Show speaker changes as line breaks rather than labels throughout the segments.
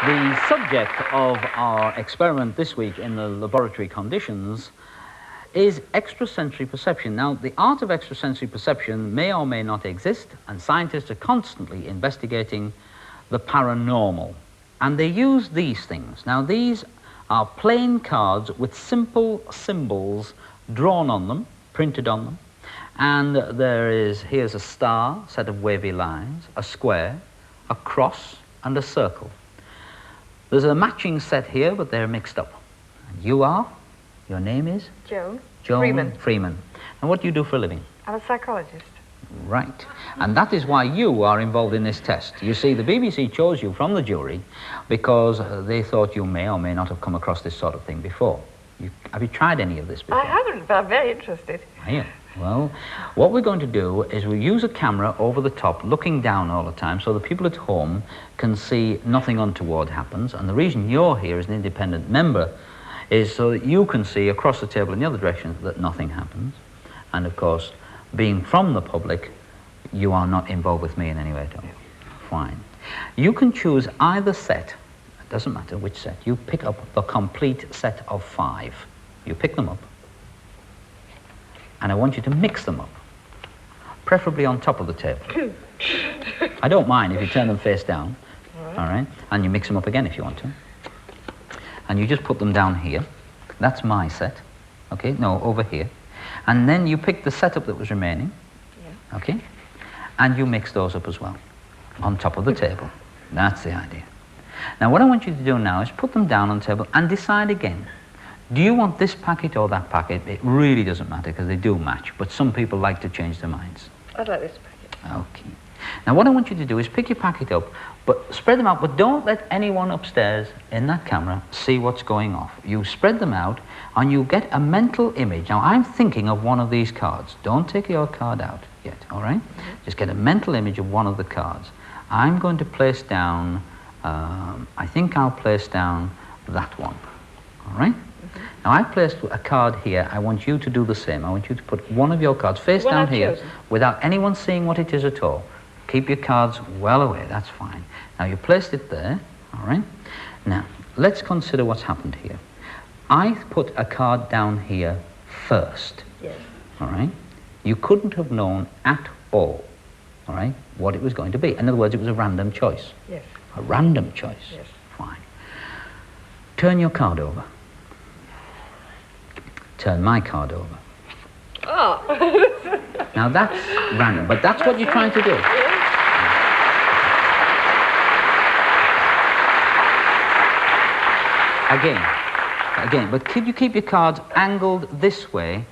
The subject of our experiment this week in the laboratory conditions is extrasensory perception. Now, the art of extrasensory perception may or may not exist, and scientists are constantly investigating the paranormal. And they use these things. Now, these are plain cards with simple symbols drawn on them, printed on them. And here's a star, set of wavy lines, a square, a cross, and a circle. There's a matching set here, but they're mixed up. And you are? Your name is?
Joan.
Joan Freeman. And what do you do for a living?
I'm a psychologist.
Right. And that is why you are involved in this test. You see, the BBC chose you from the jury because they thought you may or may not have come across this sort of thing before. Have you tried any of this before?
I haven't, but I'm very interested.
Are you? Well, what we're going to do is we'll use a camera over the top, looking down all the time, so the people at home can see nothing untoward happens. And the reason you're here as an independent member is so that you can see across the table in the other direction that nothing happens. And of course, being from the public, you are not involved with me in any way at all. Fine. You can choose either set. It doesn't matter which set. You pick up the complete set of 5. You pick them up. And I want you to mix them up, preferably on top of the table. I don't mind if you turn them face down, all right? And you mix them up again if you want to. And you just put them down here. That's my set, okay? No, over here. And then you pick the setup that was remaining, okay? And you mix those up as well, on top of the table. That's the idea. Now, what I want you to do now is put them down on the table and decide again. Do you want this packet or that packet? It really doesn't matter because they do match, but some people like to change their minds.
I'd like this packet.
Okay. Now what I want you to do is pick your packet up, but spread them out, but don't let anyone upstairs in that camera see what's going off. You spread them out and you get a mental image. Now I'm thinking of one of these cards. Don't take your card out yet, all right? Just get a mental image of one of the cards. I'm going to place down, I think I'll place down that one, all right? Now, I've placed a card here. I want you to do the same. I want you to put one of your cards face down here without anyone seeing what it is at all. Keep your cards well away. That's fine. Now, you placed it there, all right? Now, let's consider what's happened here. I put a card down here first, all right? You couldn't have known at all right, what it was going to be. In other words, it was a random choice.
Yes.
A random choice.
Yes.
Fine. Turn your card over. Turn my card over.
Oh.
Now that's random, but that's what you're trying to do. Again, but could you keep your cards angled this way?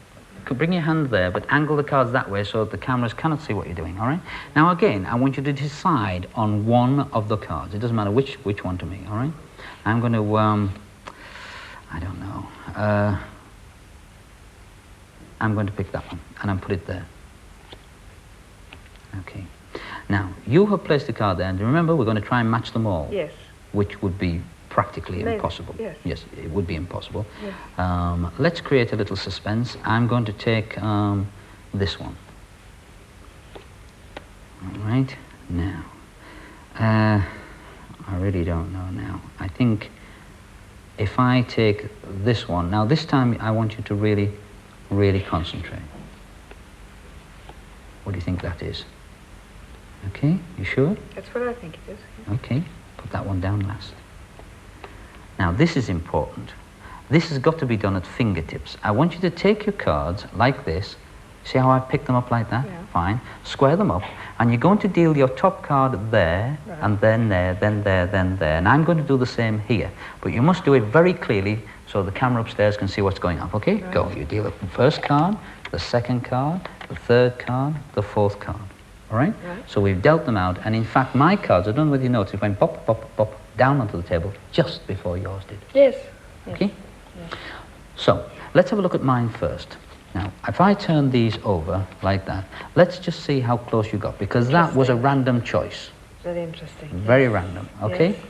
Could bring your hand there, but angle the cards that way so that the cameras cannot see what you're doing, all right? Now again, I want you to decide on one of the cards. It doesn't matter which one to me, all right? I'm going to, I don't know. I'm going to pick that one, and I'll put it there. Okay. Now, you have placed a card there, and remember, we're going to try and match them all.
Yes.
Which would be practically impossible.
Yes.
Yes, it would be impossible.
Yes.
Let's create a little suspense. I'm going to take this one. All right. Now, I really don't know now. I think if I take this one, now this time I want you to really concentrate. What do you think that is? Okay, you sure?
That's what I think it is.
Okay, put that one down last. Now this is important. This has got to be done at fingertips. I want you to take your cards like this. See how I picked them up like that?
Yeah.
Fine. Square them up, and you're going to deal your top card there,
right,
and then there, then there, then there. And I'm going to do the same here. But you must do it very clearly so the camera upstairs can see what's going on. Okay? Right. Go. You deal the first card, the second card, the third card, the fourth card. All right?
Right.
So we've dealt them out, and in fact my cards, I don't know whether you noticed, it went pop, pop, pop, down onto the table just before yours did.
Yes.
Okay?
Yes.
So, let's have a look at mine first. Now, if I turn these over like that, let's just see how close you got, because that was a random choice.
Very interesting.
Very random, okay?
Yes.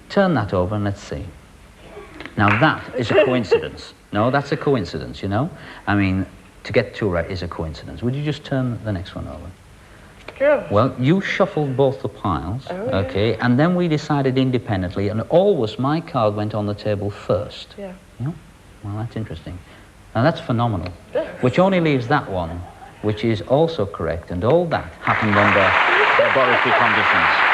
Turn that over and let's see. Now that is a coincidence. No, that's a coincidence, you know? I mean, to get two right is a coincidence. Would you just turn the next one over?
Good.
Well, you shuffled both the piles,
Oh, yeah.
okay, and then we decided independently, and always my card went on the table first.
Yeah.
Yeah? Well, that's interesting. Now, that's phenomenal, which only leaves that one, which is also correct, and all that happened under laboratory conditions.